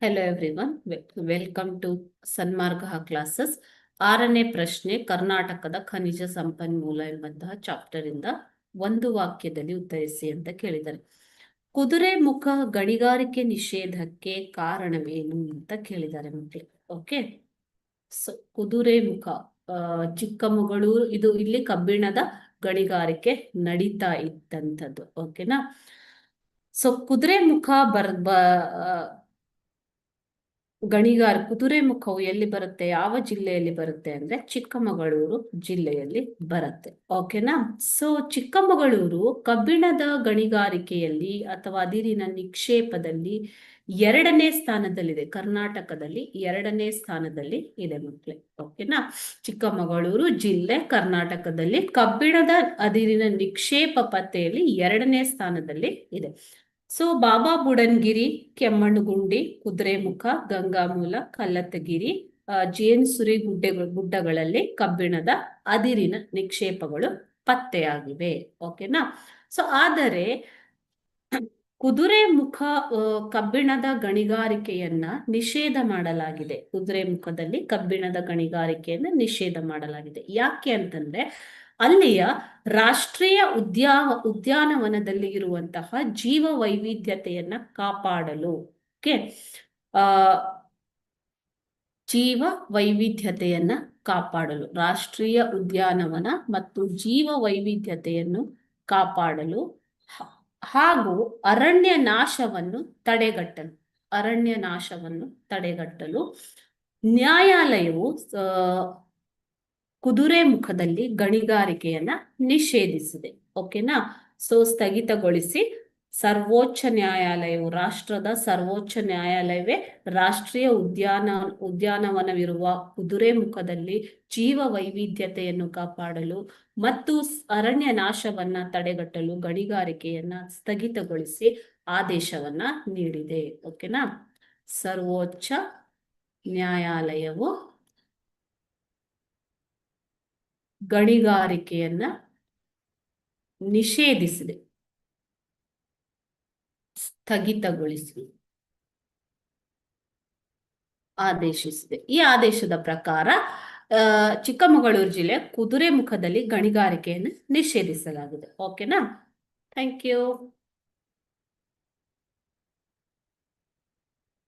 Hello everyone, welcome to Sanmarga classes. 6ನೇ ಪ್ರಶ್ನೆ, ಕರ್ನಾಟಕದ ಖನಿಜ ಸಂಪನ್ಮೂಲ ಎಂಬಂತಹ ಚಾಪ್ಟರ್ ಇಂದ ಒಂದು ವಾಕ್ಯದಲ್ಲಿ ಉತ್ತರಿಸಿ ಅಂತ ಕೇಳಿದ್ದಾರೆ. ಕುದುರೆಮುಖ ಗಣಿಗಾರಿಕೆ ನಿಷೇಧಕ್ಕೆ ಕಾರಣವೇನು ಅಂತ ಕೇಳಿದ್ದಾರೆ ಮಕ್ಕಳು. ಓಕೆ, ಸೊ ಕುದುರೆಮುಖ ಚಿಕ್ಕಮಗಳೂರು, ಇದು ಇಲ್ಲಿ ಕಬ್ಬಿಣದ ಗಣಿಗಾರಿಕೆ ನಡೀತಾ ಇದ್ದಂಥದ್ದು. ಓಕೆನಾ. ಸೊ ಕುದುರೆಮುಖ ಕುದುರೆಮುಖವು ಎಲ್ಲಿ ಬರುತ್ತೆ, ಯಾವ ಜಿಲ್ಲೆಯಲ್ಲಿ ಬರುತ್ತೆ ಅಂದ್ರೆ ಚಿಕ್ಕಮಗಳೂರು ಜಿಲ್ಲೆಯಲ್ಲಿ ಬರುತ್ತೆ. ಓಕೆನಾ. ಸೊ ಚಿಕ್ಕಮಗಳೂರು ಕಬ್ಬಿಣದ ಗಣಿಗಾರಿಕೆಯಲ್ಲಿ ಅಥವಾ ಅದಿರಿನ ನಿಕ್ಷೇಪದಲ್ಲಿ 2ನೇ ಸ್ಥಾನದಲ್ಲಿದೆ. ಕರ್ನಾಟಕದಲ್ಲಿ 2ನೇ ಸ್ಥಾನದಲ್ಲಿ ಇದೆ ಮಕ್ಕಳೇ. ಓಕೆನಾ. ಚಿಕ್ಕಮಗಳೂರು ಜಿಲ್ಲೆ ಕರ್ನಾಟಕದಲ್ಲಿ ಕಬ್ಬಿಣದ ಅದಿರಿನ ನಿಕ್ಷೇಪ ಪತ್ತೆಯಲ್ಲಿ 2ನೇ ಸ್ಥಾನದಲ್ಲಿ ಇದೆ. ಸೊ ಬಾಬಾ ಬುಡನ್ಗಿರಿ, ಕೆಮ್ಮಣ್ಣುಗುಂಡಿ, ಕುದುರೆಮುಖ, ಗಂಗಾಮೂಲ, ಕಲ್ಲತ್ತಗಿರಿ, ಜೇನ್ಸುರಿ ಗುಡ್ಡಗಳಲ್ಲಿ ಕಬ್ಬಿಣದ ಅದಿರಿನ ನಿಕ್ಷೇಪಗಳು ಪತ್ತೆಯಾಗಿವೆ. ಓಕೆನಾ. ಸೊ ಆದರೆ ಕುದುರೆಮುಖ ಕಬ್ಬಿಣದ ಗಣಿಗಾರಿಕೆಯನ್ನ ನಿಷೇಧ ಮಾಡಲಾಗಿದೆ. ಕುದುರೆಮುಖದಲ್ಲಿ ಕಬ್ಬಿಣದ ಗಣಿಗಾರಿಕೆಯನ್ನ ನಿಷೇಧ ಮಾಡಲಾಗಿದೆ. ಯಾಕೆ ಅಂತಂದ್ರೆ ಅಲ್ಲಿಯ ರಾಷ್ಟ್ರೀಯ ಉದ್ಯಾನವನದಲ್ಲಿ ಇರುವಂತಹ ಜೀವ ವೈವಿಧ್ಯತೆಯನ್ನ ಕಾಪಾಡಲು, ಜೀವ ವೈವಿಧ್ಯತೆಯನ್ನ ಕಾಪಾಡಲು, ರಾಷ್ಟ್ರೀಯ ಉದ್ಯಾನವನ ಮತ್ತು ಜೀವ ವೈವಿಧ್ಯತೆಯನ್ನು ಕಾಪಾಡಲು ಹಾಗೂ ಅರಣ್ಯ ನಾಶವನ್ನು ತಡೆಗಟ್ಟಲು ನ್ಯಾಯಾಲಯವು ಕುದುರೆಮುಖದಲ್ಲಿ ಗಣಿಗಾರಿಕೆಯನ್ನ ನಿಷೇಧಿಸಿದೆ. ಓಕೆನಾ. ಸೊ ಸ್ಥಗಿತಗೊಳಿಸಿ ಸರ್ವೋಚ್ಚ ನ್ಯಾಯಾಲಯವು, ರಾಷ್ಟ್ರದ ಸರ್ವೋಚ್ಚ ನ್ಯಾಯಾಲಯವೇ ರಾಷ್ಟ್ರೀಯ ಉದ್ಯಾನವನವಿರುವ ಕುದುರೆಮುಖದಲ್ಲಿ ಜೀವ ವೈವಿಧ್ಯತೆಯನ್ನು ಕಾಪಾಡಲು ಮತ್ತು ಅರಣ್ಯ ನಾಶವನ್ನ ತಡೆಗಟ್ಟಲು ಗಣಿಗಾರಿಕೆಯನ್ನ ಸ್ಥಗಿತಗೊಳಿಸಿ ಆದೇಶವನ್ನ ನೀಡಿದೆ. ಓಕೆನಾ. ಸರ್ವೋಚ್ಚ ನ್ಯಾಯಾಲಯವು ಗಣಿಗಾರಿಕೆಯನ್ನ ನಿಷೇಧಿಸಿದೆ, ಸ್ಥಗಿತಗೊಳಿಸಿ ಆದೇಶಿಸಿದೆ. ಈ ಆದೇಶದ ಪ್ರಕಾರ ಚಿಕ್ಕಮಗಳೂರು ಜಿಲ್ಲೆ ಕುದುರೆಮುಖದಲ್ಲಿ ಗಣಿಗಾರಿಕೆಯನ್ನು ನಿಷೇಧಿಸಲಾಗಿದೆ. ಓಕೆನಾ. Thank you.